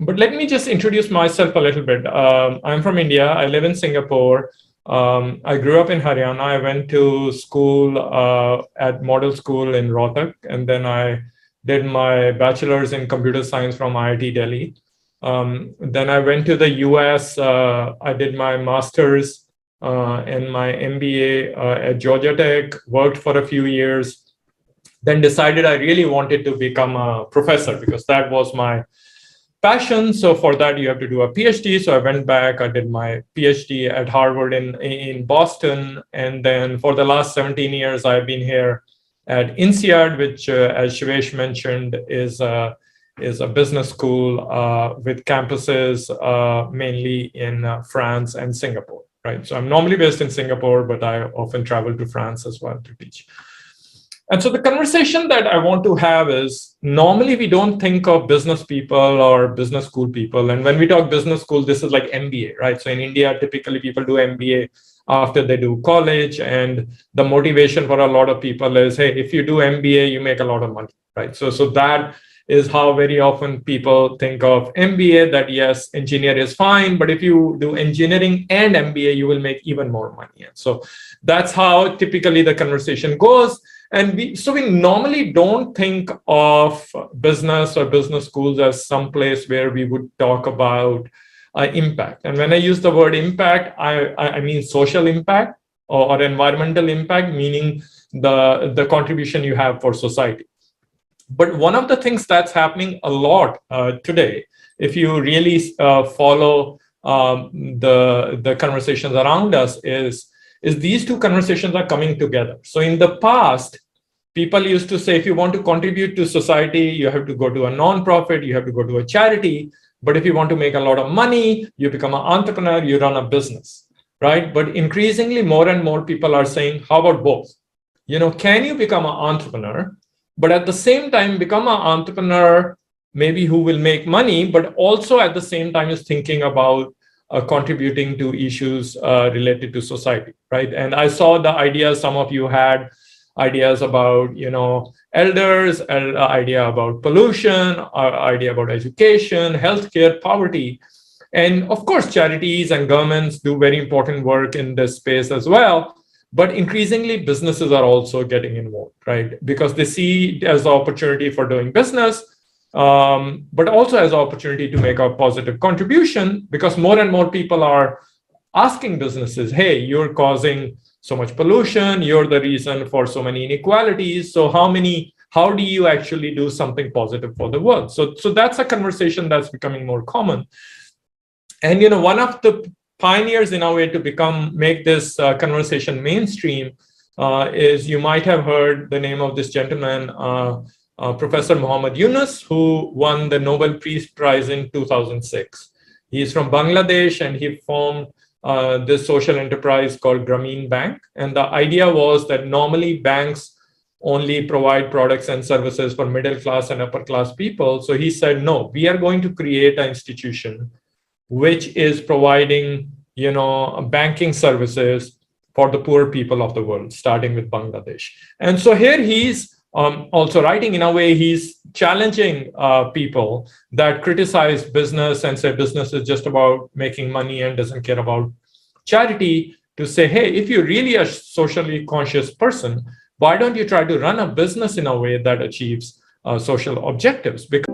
But let me just introduce myself a little bit. I'm from India. I live in Singapore. I grew up in Haryana. I went to school at Model School in Rohtak, and then I did my bachelor's in computer science from IIT Delhi. Then I went to the US. I did my master's and my MBA at Georgia Tech, worked for a few years, then decided I really wanted to become a professor because that was my passion. So for that, you have to do a PhD. So I went back, I did my PhD at Harvard in Boston. And then for the last 17 years, I've been here at INSEAD, which, as Shivesh mentioned, is a business school with campuses mainly in France and Singapore, right? So I'm normally based in Singapore, but I often travel to France as well to teach. And so the conversation that I want to have is, normally we don't think of business people or business school people. And when we talk business school, this is like MBA, right? So in India, typically people do MBA after they do college. And the motivation for a lot of people is, hey, if you do MBA, you make a lot of money, right? So that is how very often people think of MBA, that yes, engineer is fine, but if you do engineering and MBA, you will make even more money. And so that's how typically the conversation goes. And we normally don't think of business or business schools as some place where we would talk about impact. And when I use the word impact, I mean social impact or environmental impact, meaning the contribution you have for society. But one of the things that's happening a lot today, if you really follow the conversations around us, is these two conversations are coming together. So in the past, people used to say, if you want to contribute to society, you have to go to a nonprofit, you have to go to a charity. But if you want to make a lot of money, you become an entrepreneur, you run a business, right? But increasingly, more and more people are saying, how about both? Can you become an entrepreneur, but at the same time, become an entrepreneur, maybe who will make money, but also at the same time is thinking about contributing to issues related to society, right? And I saw the ideas, some of you had ideas about, elders, idea about pollution, idea about education, healthcare, poverty. And of course, charities and governments do very important work in this space as well. But increasingly, businesses are also getting involved, right? Because they see it as an opportunity for doing business, but also as an opportunity to make a positive contribution, because more and more people are asking businesses, hey, you're causing so much pollution, you're the reason for so many inequalities. So how do you actually do something positive for the world? So that's a conversation that's becoming more common. And one of the pioneers in a way to make this conversation mainstream is, you might have heard the name of this gentleman, Professor Muhammad Yunus, who won the Nobel Peace Prize in 2006. He's from Bangladesh, and he formed this social enterprise called Grameen Bank. And the idea was that normally banks only provide products and services for middle class and upper class people. So he said, no, we are going to create an institution which is providing, banking services for the poor people of the world, starting with Bangladesh. And so here he's also writing, in a way, he's challenging people that criticize business and say business is just about making money and doesn't care about charity, to say, hey, if you're really a socially conscious person, why don't you try to run a business in a way that achieves social objectives? Because